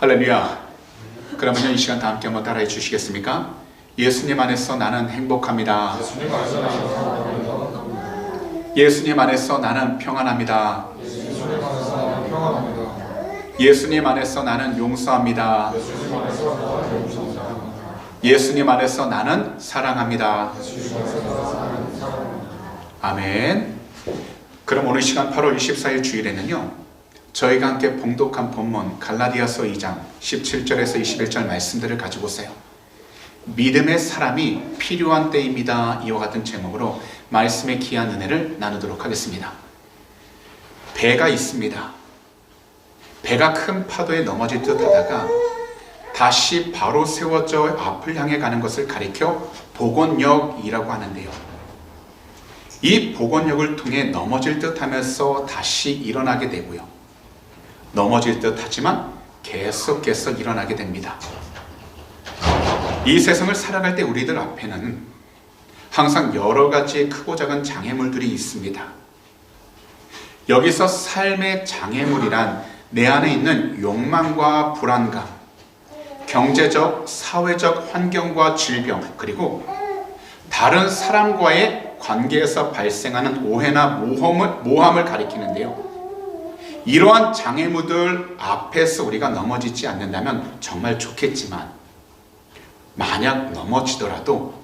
할렐루야. 그러면요, 이 시간 다 함께 한번 따라해 주시겠습니까? 예수님 안에서 나는 행복합니다. 예수님 안에서 나는 평안합니다. 예수님 안에서 나는 용서합니다. 예수님 안에서 나는 사랑합니다. 아멘. 그럼 오늘 시간 8월 24일 주일에는요, 저희가 함께 봉독한 본문 갈라디아서 2장 17절에서 21절 말씀들을 가지고 오세요. 믿음의 사람이 필요한 때입니다. 이와 같은 제목으로 말씀의 귀한 은혜를 나누도록 하겠습니다. 배가 있습니다. 배가 큰 파도에 넘어질 듯 하다가 다시 바로 세워져 앞을 향해 가는 것을 가리켜 복원력이라고 하는데요. 이 복원력을 통해 넘어질 듯 하면서 다시 일어나게 되고요. 넘어질 듯 하지만 계속해서 일어나게 됩니다. 이 세상을 살아갈 때 우리들 앞에는 항상 여러 가지의 크고 작은 장애물들이 있습니다. 여기서 삶의 장애물이란 내 안에 있는 욕망과 불안감, 경제적, 사회적 환경과 질병, 그리고 다른 사람과의 관계에서 발생하는 오해나 모함을 가리키는데요. 이러한 장애물들 앞에서 우리가 넘어지지 않는다면 정말 좋겠지만, 만약 넘어지더라도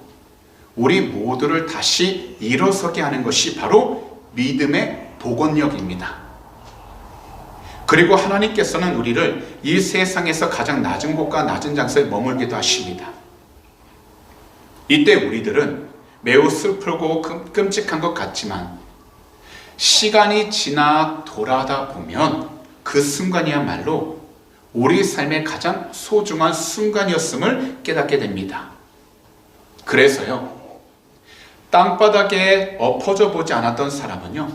우리 모두를 다시 일어서게 하는 것이 바로 믿음의 복원력입니다. 그리고 하나님께서는 우리를 이 세상에서 가장 낮은 곳과 낮은 장소에 머물기도 하십니다. 이때 우리들은 매우 슬프고 끔찍한 것 같지만 시간이 지나 돌아다 보면 그 순간이야말로 우리 삶의 가장 소중한 순간이었음을 깨닫게 됩니다. 그래서요, 땅바닥에 엎어져 보지 않았던 사람은요,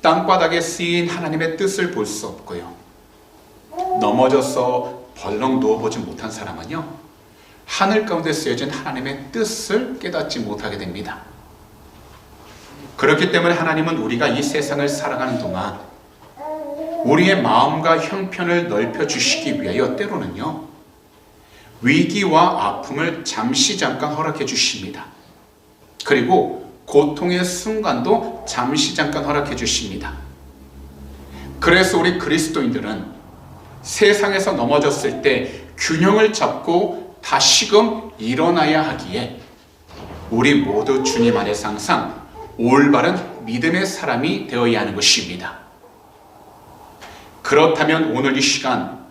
땅바닥에 쓰인 하나님의 뜻을 볼 수 없고요, 넘어져서 벌렁 누워보지 못한 사람은요, 하늘 가운데 쓰여진 하나님의 뜻을 깨닫지 못하게 됩니다. 그렇기 때문에 하나님은 우리가 이 세상을 살아가는 동안 우리의 마음과 형편을 넓혀주시기 위하여 때로는요, 위기와 아픔을 잠깐 허락해 주십니다. 그리고 고통의 순간도 잠깐 허락해 주십니다. 그래서 우리 그리스도인들은 세상에서 넘어졌을 때 균형을 잡고 다시금 일어나야 하기에 우리 모두 주님 안에서 항상 올바른 믿음의 사람이 되어야 하는 것입니다. 그렇다면 오늘 이 시간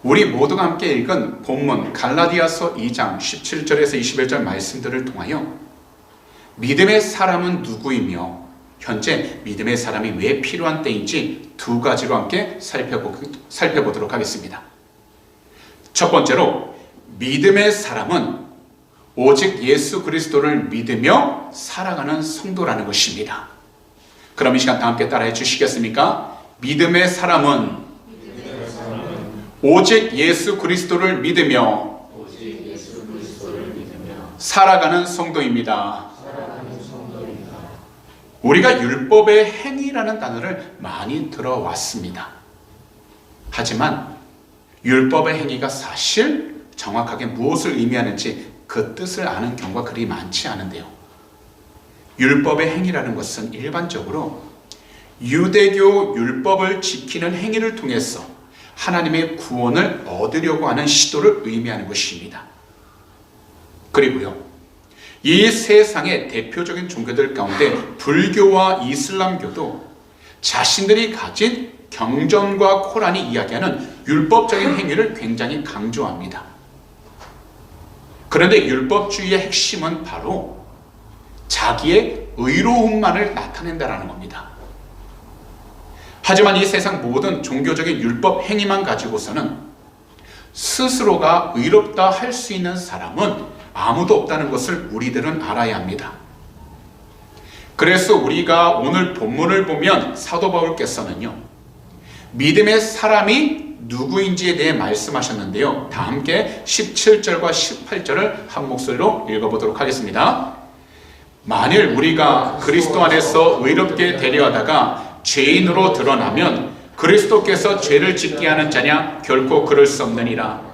우리 모두가 함께 읽은 본문 갈라디아서 2장 17절에서 21절 말씀들을 통하여 믿음의 사람은 누구이며 현재 믿음의 사람이 왜 필요한 때인지 두 가지로 함께 살펴보도록 하겠습니다. 첫 번째로, 믿음의 사람은 오직 예수 그리스도를 믿으며 살아가는 성도라는 것입니다. 그럼 이 시간 다 함께 따라해 주시겠습니까? 믿음의 사람은 오직 예수 그리스도를 믿으며 살아가는 성도입니다. 우리가 율법의 행위라는 단어를 많이 들어왔습니다. 하지만 율법의 행위가 사실 정확하게 무엇을 의미하는지 그 뜻을 아는 경우가 그리 많지 않은데요. 율법의 행위라는 것은 일반적으로 유대교 율법을 지키는 행위를 통해서 하나님의 구원을 얻으려고 하는 시도를 의미하는 것입니다. 그리고요, 이 세상의 대표적인 종교들 가운데 불교와 이슬람교도 자신들이 가진 경전과 코란이 이야기하는 율법적인 행위를 굉장히 강조합니다. 그런데 율법주의의 핵심은 바로 자기의 의로움만을 나타낸다는 겁니다. 하지만 이 세상 모든 종교적인 율법 행위만 가지고서는 스스로가 의롭다 할 수 있는 사람은 아무도 없다는 것을 우리들은 알아야 합니다. 그래서 우리가 오늘 본문을 보면 사도 바울께서는요, 믿음의 사람이 누구인지에 대해 말씀하셨는데요. 다 함께 17절과 18절을 한 목소리로 읽어보도록 하겠습니다. 만일 우리가 그리스도 안에서 의롭게 되려 하다가 죄인으로 드러나면 그리스도께서 죄를 짓게 하는 자냐? 결코 그럴 수 없느니라.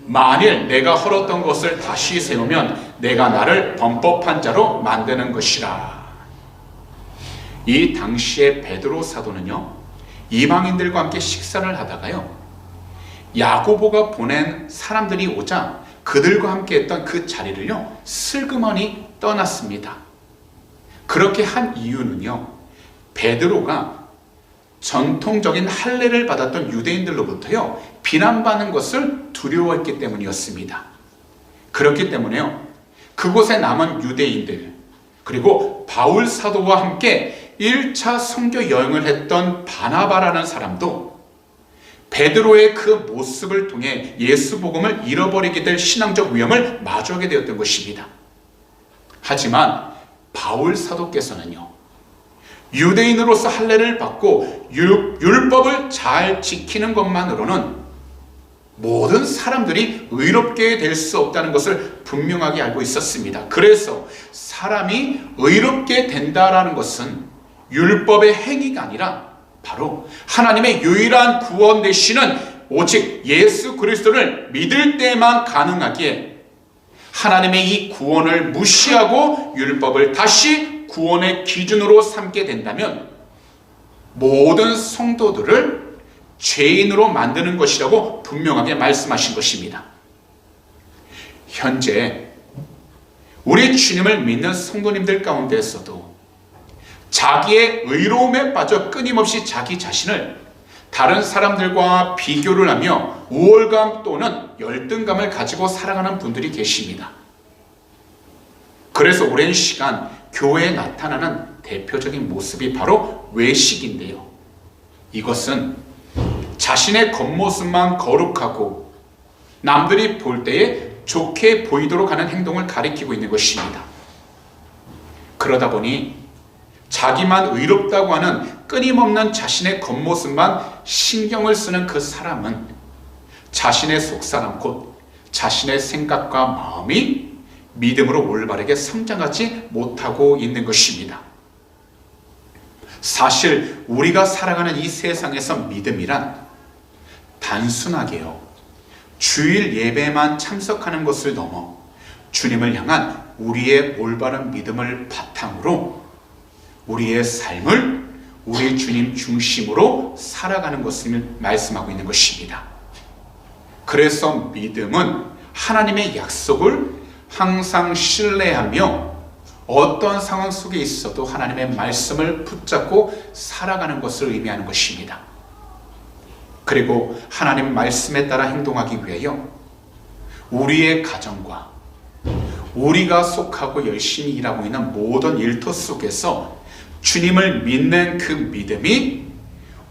만일 내가 헐었던 것을 다시 세우면 내가 나를 범법한 자로 만드는 것이라. 이 당시에 베드로 사도는요, 이방인들과 함께 식사를 하다가요, 야고보가 보낸 사람들이 오자 그들과 함께 했던 그 자리를요, 슬그머니 떠났습니다. 그렇게 한 이유는요, 베드로가 전통적인 할례를 받았던 유대인들로부터요, 비난받는 것을 두려워했기 때문이었습니다. 그렇기 때문에요, 그곳에 남은 유대인들, 그리고 바울 사도와 함께 1차 선교 여행을 했던 바나바라는 사람도 베드로의 그 모습을 통해 예수 복음을 잃어버리게 될 신앙적 위험을 마주하게 되었던 것입니다. 하지만 바울 사도께서는요, 유대인으로서 할례를 받고 율법을 잘 지키는 것만으로는 모든 사람들이 의롭게 될 수 없다는 것을 분명하게 알고 있었습니다. 그래서 사람이 의롭게 된다라는 것은 율법의 행위가 아니라 바로 하나님의 유일한 구원 되시는 오직 예수 그리스도를 믿을 때만 가능하기에, 하나님의 이 구원을 무시하고 율법을 다시 구원의 기준으로 삼게 된다면 모든 성도들을 죄인으로 만드는 것이라고 분명하게 말씀하신 것입니다. 현재 우리 주님을 믿는 성도님들 가운데서도 자기의 의로움에 빠져 끊임없이 자기 자신을 다른 사람들과 비교를 하며 우월감 또는 열등감을 가지고 살아가는 분들이 계십니다. 그래서 오랜 시간 교회에 나타나는 대표적인 모습이 바로 외식인데요, 이것은 자신의 겉모습만 거룩하고 남들이 볼 때에 좋게 보이도록 하는 행동을 가리키고 있는 것입니다. 그러다 보니 자기만 의롭다고 하는 끊임없는 자신의 겉모습만 신경을 쓰는 그 사람은 자신의 속사람, 곧 자신의 생각과 마음이 믿음으로 올바르게 성장하지 못하고 있는 것입니다. 사실 우리가 살아가는 이 세상에서 믿음이란 단순하게요, 주일 예배만 참석하는 것을 넘어 주님을 향한 우리의 올바른 믿음을 바탕으로 우리의 삶을 우리 주님 중심으로 살아가는 것을 말씀하고 있는 것입니다. 그래서 믿음은 하나님의 약속을 항상 신뢰하며 어떤 상황 속에 있어도 하나님의 말씀을 붙잡고 살아가는 것을 의미하는 것입니다. 그리고 하나님 말씀에 따라 행동하기 위하여 우리의 가정과 우리가 속하고 열심히 일하고 있는 모든 일터 속에서 주님을 믿는 그 믿음이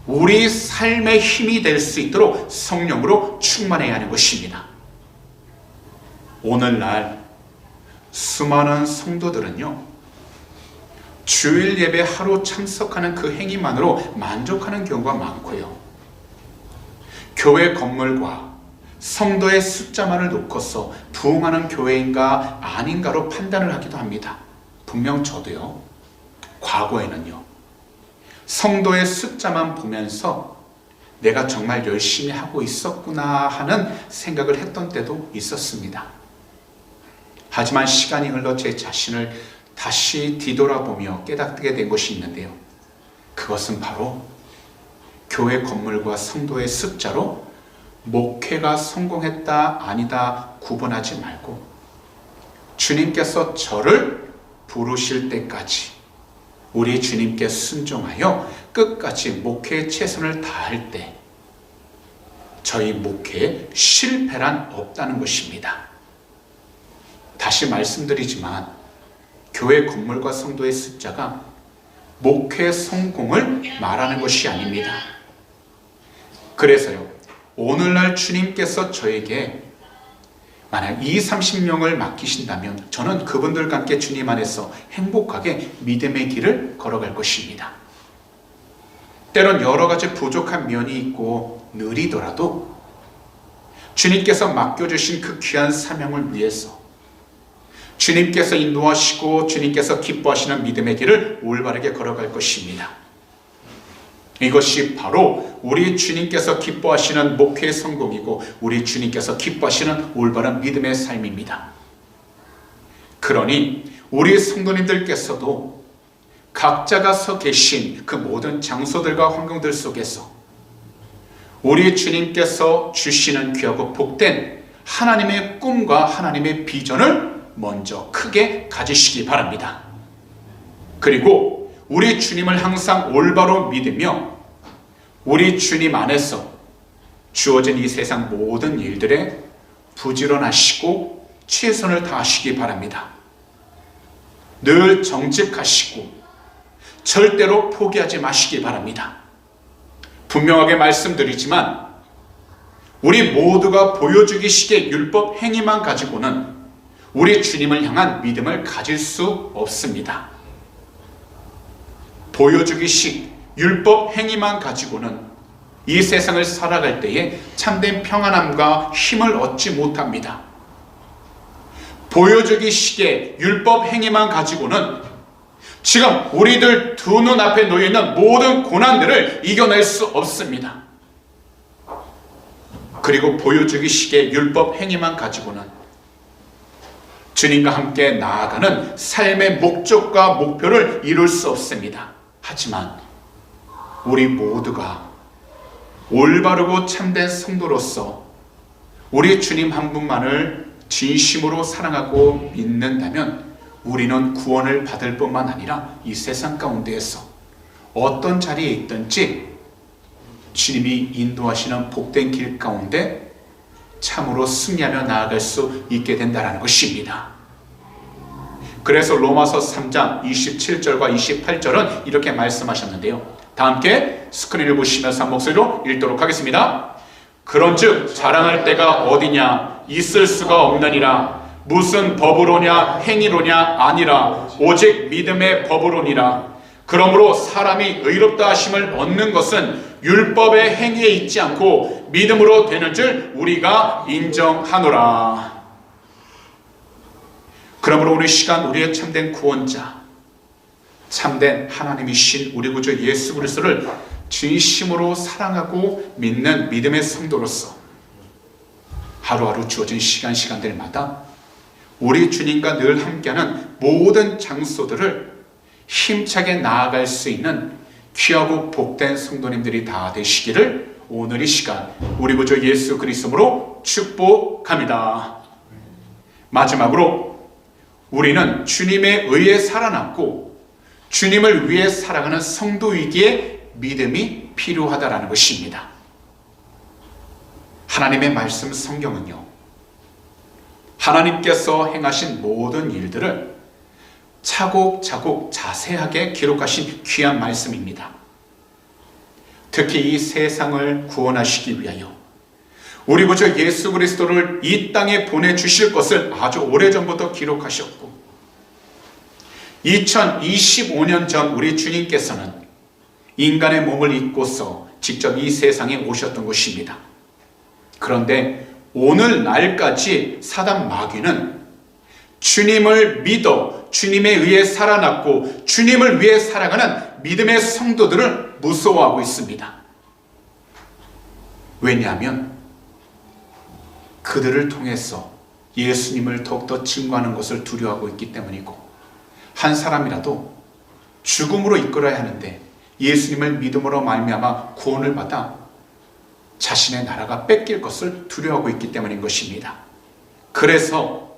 우리 삶의 힘이 될 수 있도록 성령으로 충만해야 하는 것입니다. 오늘날 수많은 성도들은요, 주일 예배 하루 참석하는 그 행위만으로 만족하는 경우가 많고요, 교회 건물과 성도의 숫자만을 놓고서 부흥하는 교회인가 아닌가로 판단을 하기도 합니다. 분명 저도요, 과거에는요, 성도의 숫자만 보면서 내가 정말 열심히 하고 있었구나 하는 생각을 했던 때도 있었습니다. 하지만 시간이 흘러 제 자신을 다시 뒤돌아보며 깨닫게 된 것이 있는데요, 그것은 바로 교회 건물과 성도의 숫자로 목회가 성공했다 아니다 구분하지 말고 주님께서 저를 부르실 때까지 우리 주님께 순종하여 끝까지 목회에 최선을 다할 때 저희 목회에 실패란 없다는 것입니다. 다시 말씀드리지만 교회 건물과 성도의 숫자가 목회 성공을 말하는 것이 아닙니다. 그래서요, 오늘날 주님께서 저에게 만약 20-30명을 맡기신다면 저는 그분들과 함께 주님 안에서 행복하게 믿음의 길을 걸어갈 것입니다. 때론 여러 가지 부족한 면이 있고 느리더라도 주님께서 맡겨주신 그 귀한 사명을 위해서 주님께서 인도하시고 주님께서 기뻐하시는 믿음의 길을 올바르게 걸어갈 것입니다. 이것이 바로 우리 주님께서 기뻐하시는 목회의 성공이고 우리 주님께서 기뻐하시는 올바른 믿음의 삶입니다. 그러니 우리 성도님들께서도 각자가 서 계신 그 모든 장소들과 환경들 속에서 우리 주님께서 주시는 귀하고 복된 하나님의 꿈과 하나님의 비전을 먼저 크게 가지시기 바랍니다. 그리고 우리 주님을 항상 올바로 믿으며 우리 주님 안에서 주어진 이 세상 모든 일들에 부지런하시고 최선을 다하시기 바랍니다. 늘 정직하시고 절대로 포기하지 마시기 바랍니다. 분명하게 말씀드리지만 우리 모두가 보여주기식의 율법 행위만 가지고는 우리 주님을 향한 믿음을 가질 수 없습니다. 보여주기식 율법 행위만 가지고는 이 세상을 살아갈 때에 참된 평안함과 힘을 얻지 못합니다. 보여주기식의 율법 행위만 가지고는 지금 우리들 두 눈앞에 놓여있는 모든 고난들을 이겨낼 수 없습니다. 그리고 보여주기식의 율법 행위만 가지고는 주님과 함께 나아가는 삶의 목적과 목표를 이룰 수 없습니다. 하지만 우리 모두가 올바르고 참된 성도로서 우리 주님 한 분만을 진심으로 사랑하고 믿는다면 우리는 구원을 받을 뿐만 아니라 이 세상 가운데에서 어떤 자리에 있든지 주님이 인도하시는 복된 길 가운데 참으로 승리하며 나아갈 수 있게 된다는 것입니다. 그래서 로마서 3장 27절과 28절은 이렇게 말씀하셨는데요. 다 함께 스크린을 보시면서 한 목소리로 읽도록 하겠습니다. 그런즉 자랑할 때가 어디냐 있을 수가 없느니라. 무슨 법으로냐 행위로냐 아니라 오직 믿음의 법으로니라. 그러므로 사람이 의롭다 하심을 얻는 것은 율법의 행위에 있지 않고 믿음으로 되는 줄 우리가 인정하노라. 그러므로 오늘 시간 우리의 참된 구원자, 참된 하나님이신 우리 구주 예수 그리스도를 진심으로 사랑하고 믿는 믿음의 성도로서 하루하루 주어진 시간들마다 우리 주님과 늘 함께하는 모든 장소들을 힘차게 나아갈 수 있는 귀하고 복된 성도님들이 다 되시기를 오늘 이 시간 우리 구주 예수 그리스도로 축복합니다. 마지막으로 우리는 주님에 의해 살아남고 주님을 위해 살아가는 성도이기에 믿음이 필요하다는 것입니다. 하나님의 말씀 성경은요, 하나님께서 행하신 모든 일들을 차곡차곡 자세하게 기록하신 귀한 말씀입니다. 특히 이 세상을 구원하시기 위하여 우리 구주 예수 그리스도를 이 땅에 보내주실 것을 아주 오래전부터 기록하셨고 2025년 전 우리 주님께서는 인간의 몸을 입고서 직접 이 세상에 오셨던 것입니다. 그런데 오늘날까지 사단 마귀는 주님을 믿어 주님에 의해 살아났고 주님을 위해 살아가는 믿음의 성도들을 무서워하고 있습니다. 왜냐하면 그들을 통해서 예수님을 더욱더 증거하는 것을 두려워하고 있기 때문이고 한 사람이라도 죽음으로 이끌어야 하는데 예수님을 믿음으로 말미암아 구원을 받아 자신의 나라가 뺏길 것을 두려워하고 있기 때문인 것입니다. 그래서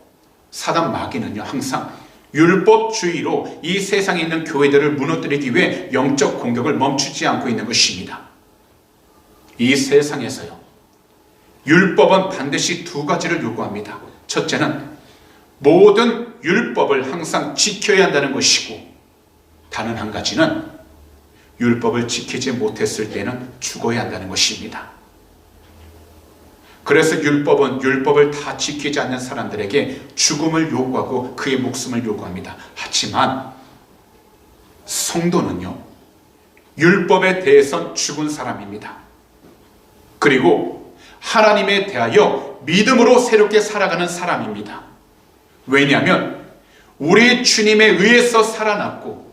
사단 마귀는요 항상 율법주의로 이 세상에 있는 교회들을 무너뜨리기 위해 영적 공격을 멈추지 않고 있는 것입니다. 이 세상에서요 율법은 반드시 두 가지를 요구합니다. 첫째는 모든 율법을 항상 지켜야 한다는 것이고 다른 한 가지는 율법을 지키지 못했을 때는 죽어야 한다는 것입니다. 그래서 율법은 율법을 다 지키지 않는 사람들에게 죽음을 요구하고 그의 목숨을 요구합니다. 하지만 성도는요 율법에 대해선 죽은 사람입니다. 그리고 하나님에 대하여 믿음으로 새롭게 살아가는 사람입니다. 왜냐하면 우리 주님에 의해서 살아났고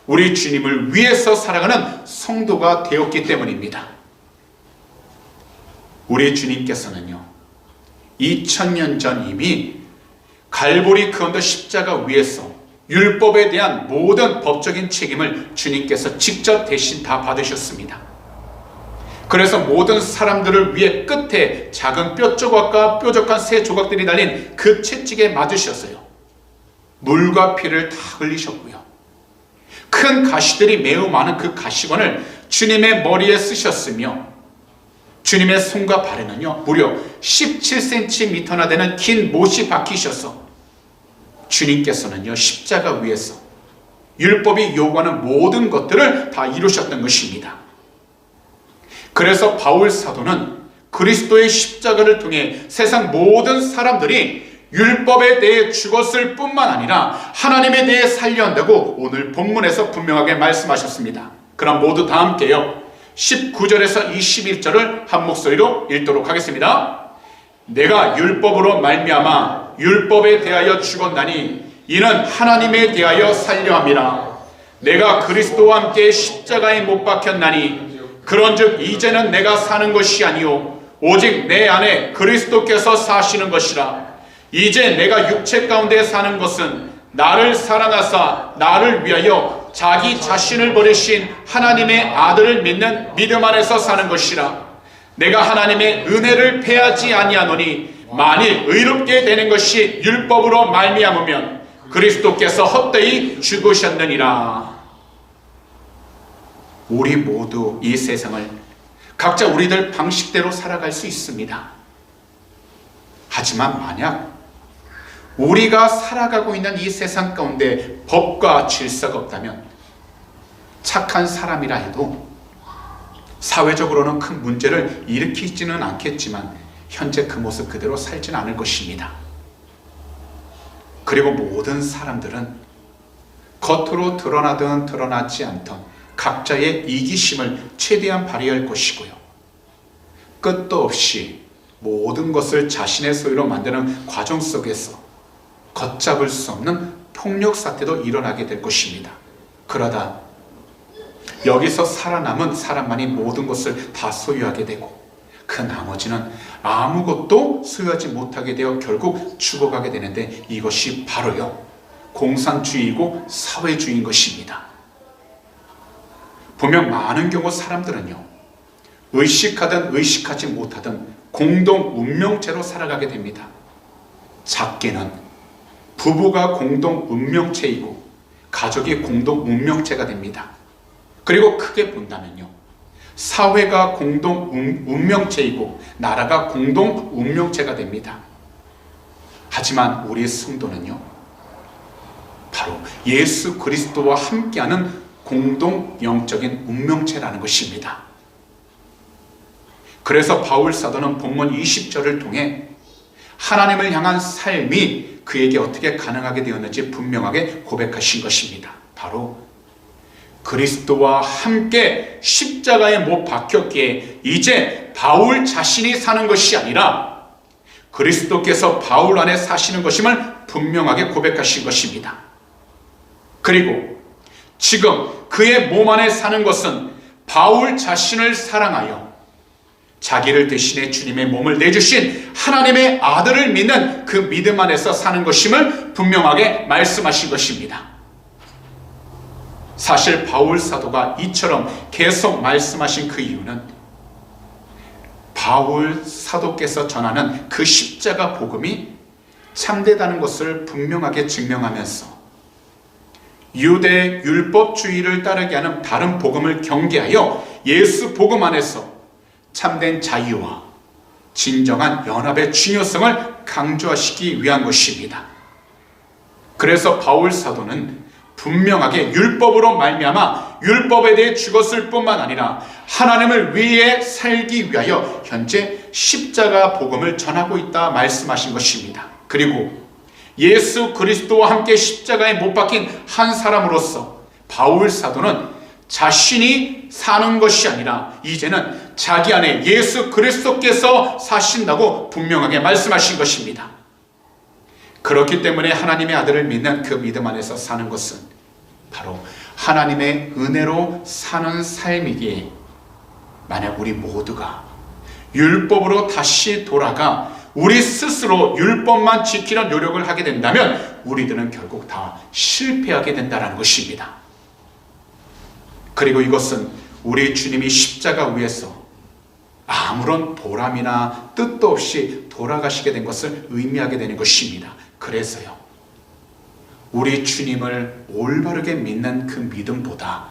우리 주님을 위해서 살아가는 성도가 되었기 때문입니다. 우리 주님께서는요, 2000년 전 이미 갈보리 그 언덕 십자가 위에서 율법에 대한 모든 법적인 책임을 주님께서 직접 대신 다 받으셨습니다. 그래서 모든 사람들을 위해 끝에 작은 뼈조각과 뾰족한 새 조각들이 달린 그 채찍에 맞으셨어요. 물과 피를 다 흘리셨고요. 큰 가시들이 매우 많은 그 가시관을 주님의 머리에 쓰셨으며, 주님의 손과 발에는요 무려 17cm나 되는 긴 못이 박히셔서 주님께서는요 십자가 위에서 율법이 요구하는 모든 것들을 다 이루셨던 것입니다. 그래서 바울 사도는 그리스도의 십자가를 통해 세상 모든 사람들이 율법에 대해 죽었을 뿐만 아니라 하나님에 대해 살려 한다고 오늘 본문에서 분명하게 말씀하셨습니다. 그럼 모두 다 함께요, 19절에서 21절을 한 목소리로 읽도록 하겠습니다. 내가 율법으로 말미암아 율법에 대하여 죽었나니 이는 하나님에 대하여 살려 함이라. 내가 그리스도와 함께 십자가에 못 박혔나니 그런즉 이제는 내가 사는 것이 아니요 오직 내 안에 그리스도께서 사시는 것이라. 이제 내가 육체 가운데 사는 것은 나를 사랑하사 나를 위하여 자기 자신을 버리신 하나님의 아들을 믿는 믿음 안에서 사는 것이라. 내가 하나님의 은혜를 패하지 아니하노니 만일 의롭게 되는 것이 율법으로 말미암으면 그리스도께서 헛되이 죽으셨느니라. 우리 모두 이 세상을 각자 우리들 방식대로 살아갈 수 있습니다. 하지만 만약 우리가 살아가고 있는 이 세상 가운데 법과 질서가 없다면 착한 사람이라 해도 사회적으로는 큰 문제를 일으키지는 않겠지만 현재 그 모습 그대로 살지는 않을 것입니다. 그리고 모든 사람들은 겉으로 드러나든 드러나지 않던 각자의 이기심을 최대한 발휘할 것이고요, 끝도 없이 모든 것을 자신의 소유로 만드는 과정 속에서 걷잡을 수 없는 폭력 사태도 일어나게 될 것입니다. 그러다 여기서 살아남은 사람만이 모든 것을 다 소유하게 되고 그 나머지는 아무것도 소유하지 못하게 되어 결국 죽어가게 되는데, 이것이 바로요 공산주의이고 사회주의인 것입니다. 보면 많은 경우 사람들은요 의식하든 의식하지 못하든 공동 운명체로 살아가게 됩니다. 작게는 부부가 공동 운명체이고 가족이 공동 운명체가 됩니다. 그리고 크게 본다면요 사회가 공동 운명체이고 나라가 공동 운명체가 됩니다. 하지만 우리의 성도는요 바로 예수 그리스도와 함께하는 공동 영적인 운명체라는 것입니다. 그래서 바울 사도는 본문 20절을 통해 하나님을 향한 삶이 그에게 어떻게 가능하게 되었는지 분명하게 고백하신 것입니다. 바로 그리스도와 함께 십자가에 못 박혔기에 이제 바울 자신이 사는 것이 아니라 그리스도께서 바울 안에 사시는 것임을 분명하게 고백하신 것입니다. 그리고 지금 그의 몸 안에 사는 것은 바울 자신을 사랑하여 자기를 대신해 주님의 몸을 내주신 하나님의 아들을 믿는 그 믿음 안에서 사는 것임을 분명하게 말씀하신 것입니다. 사실 바울 사도가 이처럼 계속 말씀하신 그 이유는 바울 사도께서 전하는 그 십자가 복음이 참되다는 것을 분명하게 증명하면서 유대 율법주의를 따르게 하는 다른 복음을 경계하여 예수 복음 안에서 참된 자유와 진정한 연합의 중요성을 강조하시기 위한 것입니다. 그래서 바울 사도는 분명하게 율법으로 말미암아 율법에 대해 죽었을 뿐만 아니라 하나님을 위해 살기 위하여 현재 십자가 복음을 전하고 있다 말씀하신 것입니다. 그리고 예수 그리스도와 함께 십자가에 못 박힌 한 사람으로서 바울 사도는 자신이 사는 것이 아니라 이제는 자기 안에 예수 그리스도께서 사신다고 분명하게 말씀하신 것입니다. 그렇기 때문에 하나님의 아들을 믿는 그 믿음 안에서 사는 것은 바로 하나님의 은혜로 사는 삶이기에 만약 우리 모두가 율법으로 다시 돌아가 우리 스스로 율법만 지키는 노력을 하게 된다면 우리들은 결국 다 실패하게 된다는 것입니다. 그리고 이것은 우리 주님이 십자가 위에서 아무런 보람이나 뜻도 없이 돌아가시게 된 것을 의미하게 되는 것입니다. 그래서요, 우리 주님을 올바르게 믿는 그 믿음보다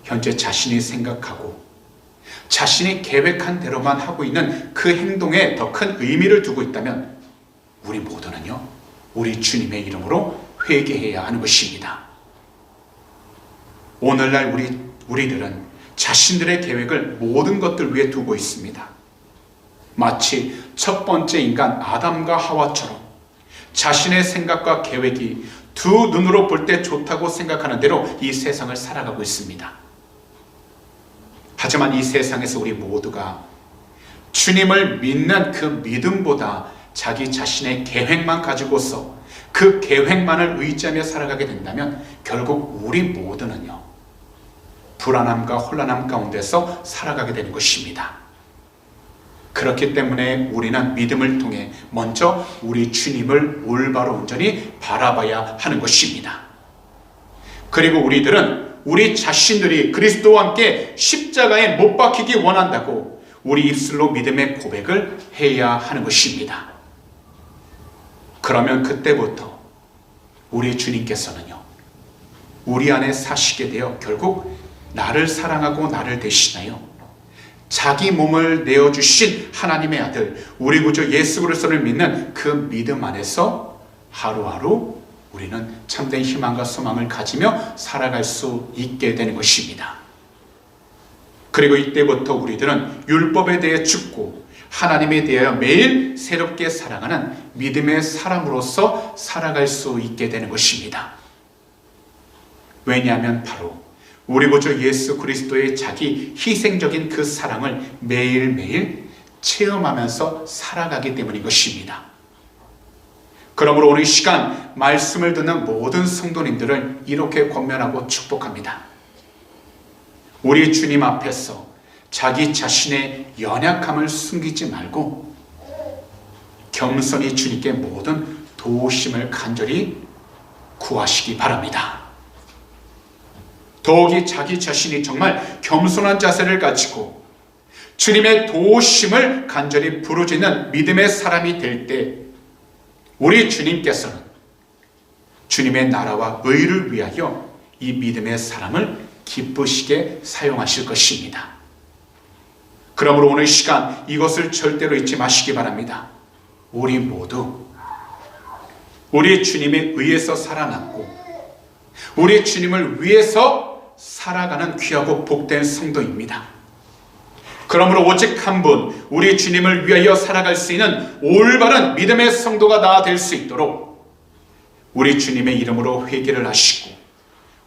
현재 자신이 생각하고 자신이 계획한 대로만 하고 있는 그 행동에 더 큰 의미를 두고 있다면 우리 모두는요, 우리 주님의 이름으로 회개해야 하는 것입니다. 오늘날 우리들은 자신들의 계획을 모든 것들 위에 두고 있습니다. 마치 첫 번째 인간 아담과 하와처럼 자신의 생각과 계획이 두 눈으로 볼 때 좋다고 생각하는 대로 이 세상을 살아가고 있습니다. 하지만 이 세상에서 우리 모두가 주님을 믿는 그 믿음보다 자기 자신의 계획만 가지고서 그 계획만을 의지하며 살아가게 된다면 결국 우리 모두는요, 불안함과 혼란함 가운데서 살아가게 되는 것입니다. 그렇기 때문에 우리는 믿음을 통해 먼저 우리 주님을 올바로 온전히 바라봐야 하는 것입니다. 그리고 우리들은 우리 자신들이 그리스도와 함께 십자가에 못 박히기 원한다고 우리 입술로 믿음의 고백을 해야 하는 것입니다. 그러면 그때부터 우리 주님께서는요, 우리 안에 사시게 되어 결국 나를 사랑하고 나를 대신하여 자기 몸을 내어주신 하나님의 아들 우리 구주 예수 그리스도를 믿는 그 믿음 안에서 하루하루 우리는 참된 희망과 소망을 가지며 살아갈 수 있게 되는 것입니다. 그리고 이때부터 우리들은 율법에 대해 죽고 하나님에 대하여 매일 새롭게 살아가는 믿음의 사람으로서 살아갈 수 있게 되는 것입니다. 왜냐하면 바로 우리 구주 예수 그리스도의 자기 희생적인 그 사랑을 매일매일 체험하면서 살아가기 때문인 것입니다. 그러므로 오늘 이 시간 말씀을 듣는 모든 성도님들을 이렇게 권면하고 축복합니다. 우리 주님 앞에서 자기 자신의 연약함을 숨기지 말고 겸손히 주님께 모든 도우심을 간절히 구하시기 바랍니다. 더욱이 자기 자신이 정말 겸손한 자세를 가지고 주님의 도우심을 간절히 부르짖는 믿음의 사람이 될 때 우리 주님께서는 주님의 나라와 의를 위하여 이 믿음의 사람을 기쁘시게 사용하실 것입니다. 그러므로 오늘 시간 이것을 절대로 잊지 마시기 바랍니다. 우리 모두 우리 주님에 의해서 살아남고 우리 주님을 위해서 살아가는 귀하고 복된 성도입니다. 그러므로 오직 한 분, 우리 주님을 위하여 살아갈 수 있는 올바른 믿음의 성도가 다 될 수 있도록 우리 주님의 이름으로 회개를 하시고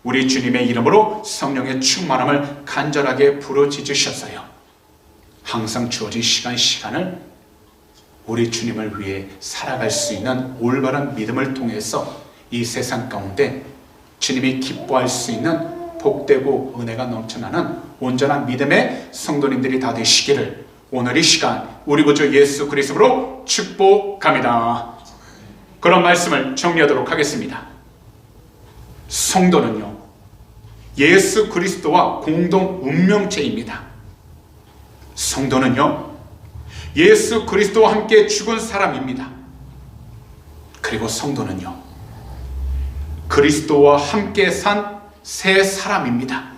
우리 주님의 이름으로 성령의 충만함을 간절하게 부르짖으셔서요, 항상 주어진 시간을 우리 주님을 위해 살아갈 수 있는 올바른 믿음을 통해서 이 세상 가운데 주님이 기뻐할 수 있는 복되고 은혜가 넘쳐나는 온전한 믿음의 성도님들이 다 되시기를 오늘 이 시간 우리 구주 예수 그리스도로 축복합니다. 그런 말씀을 정리하도록 하겠습니다. 성도는요, 예수 그리스도와 공동 운명체입니다. 성도는요, 예수 그리스도와 함께 죽은 사람입니다. 그리고 성도는요, 그리스도와 함께 산 새 사람입니다.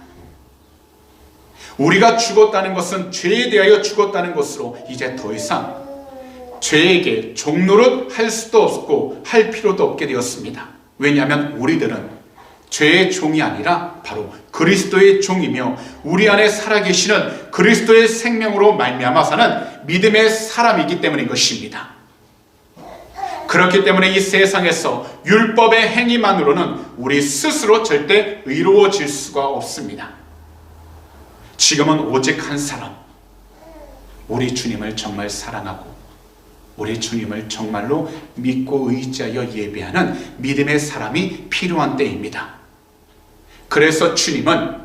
우리가 죽었다는 것은 죄에 대하여 죽었다는 것으로 이제 더 이상 죄에게 종노릇 할 수도 없고 할 필요도 없게 되었습니다. 왜냐하면 우리들은 죄의 종이 아니라 바로 그리스도의 종이며 우리 안에 살아계시는 그리스도의 생명으로 말미암아 사는 믿음의 사람이기 때문인 것입니다. 그렇기 때문에 이 세상에서 율법의 행위만으로는 우리 스스로 절대 의로워질 수가 없습니다. 지금은 오직 한 사람, 우리 주님을 정말 사랑하고 우리 주님을 정말로 믿고 의지하여 예배하는 믿음의 사람이 필요한 때입니다. 그래서 주님은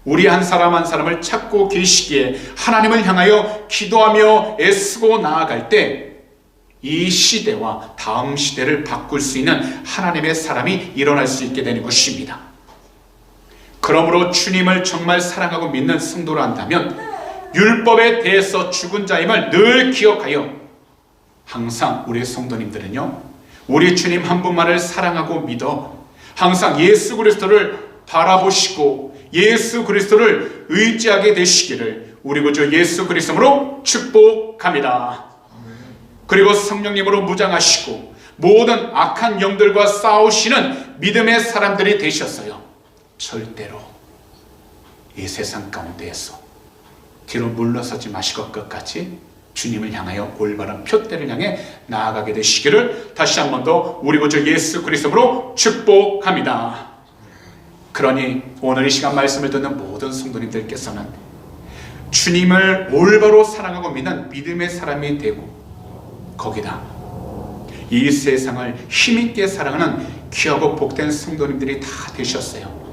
우리 한 사람 한 사람을 찾고 계시기에 하나님을 향하여 기도하며 애쓰고 나아갈 때 이 시대와 다음 시대를 바꿀 수 있는 하나님의 사람이 일어날 수 있게 되는 것입니다. 그러므로 주님을 정말 사랑하고 믿는 성도로 한다면 율법에 대해서 죽은 자임을 늘 기억하여 항상 우리 성도님들은요, 우리 주님 한 분만을 사랑하고 믿어 항상 예수 그리스도를 바라보시고 예수 그리스도를 의지하게 되시기를 우리 구주 예수 그리스도로 축복합니다. 그리고 성령님으로 무장하시고 모든 악한 영들과 싸우시는 믿음의 사람들이 되셨어요. 절대로 이 세상 가운데에서 뒤로 물러서지 마시고 끝까지 주님을 향하여 올바른 표대를 향해 나아가게 되시기를 다시 한 번 더 우리 구주 예수 그리스도로 축복합니다. 그러니 오늘 이 시간 말씀을 듣는 모든 성도님들께서는 주님을 올바로 사랑하고 믿는 믿음의 사람이 되고 거기다 이 세상을 힘있게 사랑하는 귀하고 복된 성도님들이 다 되셨어요.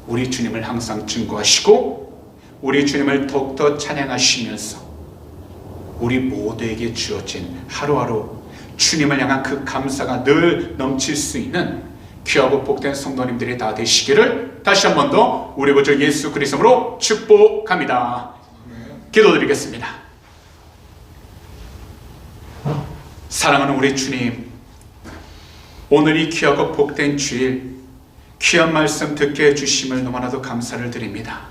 우리 주님을 항상 증거하시고 우리 주님을 더욱더 찬양하시면서 우리 모두에게 주어진 하루하루 주님을 향한 그 감사가 늘 넘칠 수 있는 귀하고 복된 성도님들이 다 되시기를 다시 한 번 더 우리 구주 예수 그리스도로 축복합니다. 기도드리겠습니다. 사랑하는 우리 주님, 오늘 이 귀하고 복된 주일 귀한 말씀 듣게 해주심을 너무나도 감사를 드립니다.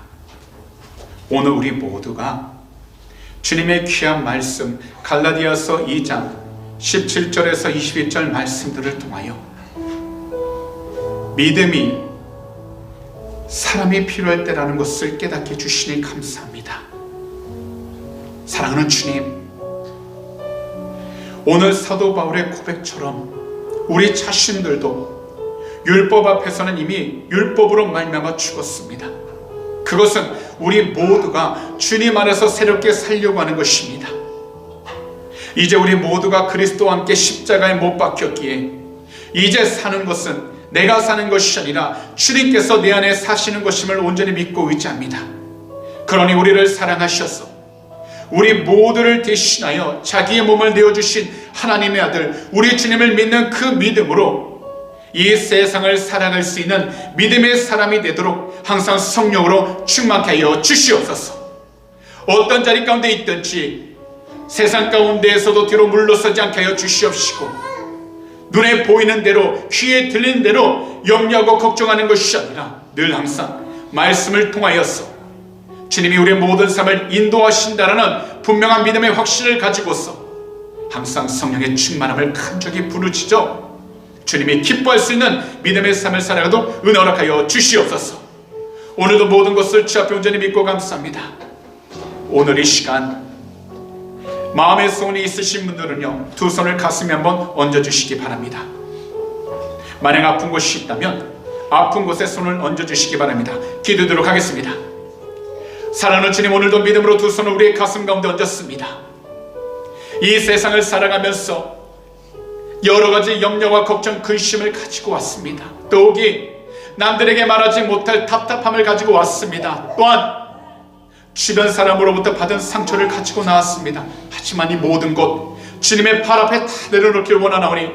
오늘 우리 모두가 주님의 귀한 말씀 갈라디아서 2장 17절에서 21절 말씀들을 통하여 믿음이 사람이 필요할 때라는 것을 깨닫게 해주시니 감사합니다. 사랑하는 주님, 오늘 사도 바울의 고백처럼 우리 자신들도 율법 앞에서는 이미 율법으로 말미암아 죽었습니다. 그것은 우리 모두가 주님 안에서 새롭게 살려고 하는 것입니다. 이제 우리 모두가 그리스도와 함께 십자가에 못 박혔기에 이제 사는 것은 내가 사는 것이 아니라 주님께서 내 안에 사시는 것임을 온전히 믿고 의지합니다. 그러니 우리를 사랑하셔서 우리 모두를 대신하여 자기의 몸을 내어주신 하나님의 아들 우리 주님을 믿는 그 믿음으로 이 세상을 살아갈 수 있는 믿음의 사람이 되도록 항상 성령으로 충만케 하여 주시옵소서. 어떤 자리 가운데 있든지 세상 가운데에서도 뒤로 물러서지 않게 하여 주시옵시고 눈에 보이는 대로 귀에 들리는 대로 염려하고 걱정하는 것이 아니라 늘 항상 말씀을 통하여서 주님이 우리의 모든 삶을 인도하신다는 분명한 믿음의 확신을 가지고서 항상 성령의 충만함을 간절히 부르짖어 주님이 기뻐할 수 있는 믿음의 삶을 살아가도 은혜하여 주시옵소서. 오늘도 모든 것을 주 앞에 온전히 믿고 감사합니다. 오늘 이 시간 마음의 소원이 있으신 분들은요, 두 손을 가슴에 한번 얹어주시기 바랍니다. 만약 아픈 곳이 있다면 아픈 곳에 손을 얹어주시기 바랍니다. 기도드리도록 하겠습니다. 사랑하는 주님, 오늘도 믿음으로 두 손을 우리의 가슴 가운데 얹었습니다. 이 세상을 살아가면서 여러 가지 염려와 걱정, 근심을 가지고 왔습니다. 더욱이 남들에게 말하지 못할 답답함을 가지고 왔습니다. 또한 주변 사람으로부터 받은 상처를 가지고 나왔습니다. 하지만 이 모든 것 주님의 발 앞에 다 내려놓길 원하나오니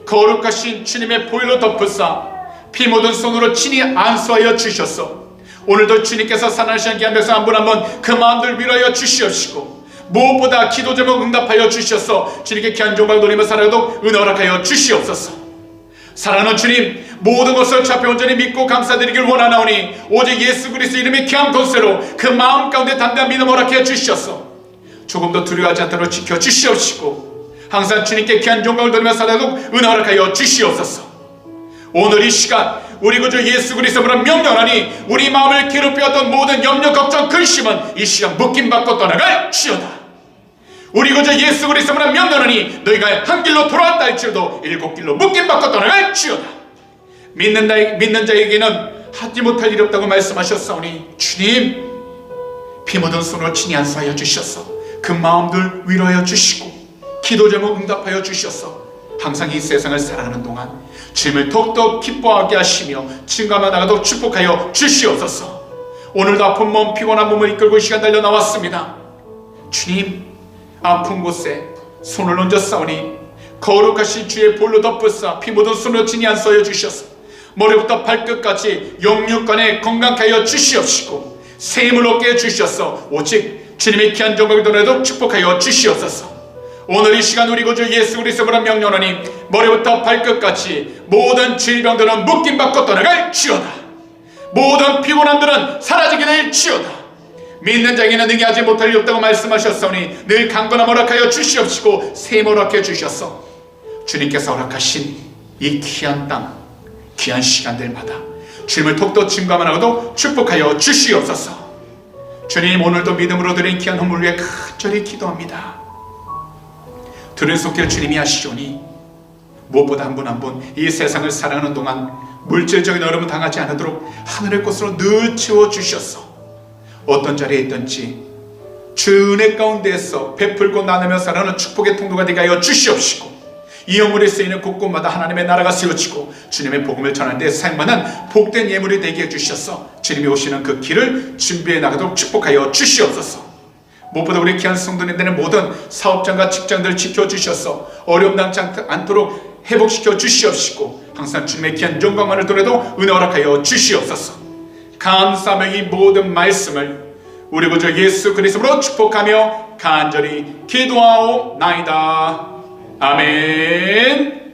거룩하신 주님의 보혈로 덮으사 피 묻은 손으로 친히 안수하여 주셔서 오늘도 주님께서 살아나시는 귀한 백성 한 분 한 분 그 마음들 위로하여 주시옵시고 무엇보다 기도 제목 응답하여 주셔서 주님께 귀한 종말 돌리며 살아가도록 은혜 허락하여 주시옵소서. 사랑하는 주님, 모든 것을 주 앞에 온전히 믿고 감사드리길 원하나오니 오직 예수 그리스도 이름의 귀한 권세로 그 마음 가운데 담대한 믿음 허락하여 주셔서 조금도 두려워하지 않도록 지켜주시옵시고 항상 주님께 귀한 종말을 돌리며 살아가도록 은혜 허락하여 주시옵소서. 오늘 이 시간 우리 구주 예수 그리스도로 명령하니 우리 마음을 괴롭혀왔던 모든 염려, 걱정, 근심은 이 시간 묶임받고 떠나갈지어다. 우리 구주 예수 그리스도로 명령하니 너희가 한 길로 돌아왔다 할지라도 일곱 길로 묶임받고 떠나갈지어다. 믿는 자에게는 하지 못할 일이 없다고 말씀하셨사오니 주님, 피 묻은 손으로 친히 안수하여 주셔서 그 마음들 위로하여 주시고 기도 제목 응답하여 주셔서 항상 이 세상을 살아가는 동안 주님을 더욱더 기뻐하게 하시며 증거만 나가도 축복하여 주시옵소서. 오늘도 아픈 몸 피곤한 몸을 이끌고 이 시간 달려 나왔습니다. 주님, 아픈 곳에 손을 얹어 싸우니 거룩하신 주의 볼로 덮으사 피 묻은 손으로 진이 안 쏘여 주셔서 머리부터 발끝까지 영육간에 건강케 하여 주시옵시고 새 힘을 얻게 해주셔서 오직 주님의 귀한 종각이 도래도 축복하여 주시옵소서. 오늘 이 시간 우리 구주 예수 그리스도로 명령하니 머리부터 발끝까지 모든 질병들은 묶임받고 떠나갈 지어다. 모든 피곤함들은 사라지게 될 지어다. 믿는 자에게는 능히하지 못할 일 없다고 말씀하셨사오니 늘 강건함 허락하여 주시옵시고 새 힘 허락해 주셔서 주님께서 허락하신 이 귀한 땅, 귀한 시간들마다 주님을 더욱더 증거만 하고도 축복하여 주시옵소서. 주님, 오늘도 믿음으로 드린 귀한 헌물 위해 간절히 기도합니다. 들은 속길 주님이 하시오니 무엇보다 한 분 한 분 이 세상을 살아가는 동안 물질적인 어려움을 당하지 않도록 하늘의 곳으로 늘 채워주셔서 어떤 자리에 있든지 주 은혜 가운데에서 베풀고 나누며 살아가는 축복의 통로가 되게 하여 주시옵시고 이 영물에 쓰이는 곳곳마다 하나님의 나라가 세워지고 주님의 복음을 전하는 데 사용하는 복된 예물이 되게 해주셔서 주님이 오시는 그 길을 준비해 나가도록 축복하여 주시옵소서. 무엇보다 우리 귀한 성도님들의 모든 사업장과 직장들을 지켜주셔서 어려움 당치 않도록 회복시켜 주시옵시고 항상 주님의 귀한 영광만을 돌아도 은혜 허락하여 주시옵소서. 감사하며 이 모든 말씀을 우리 구주 예수 그리스도로 축복하며 간절히 기도하오나이다. 아멘.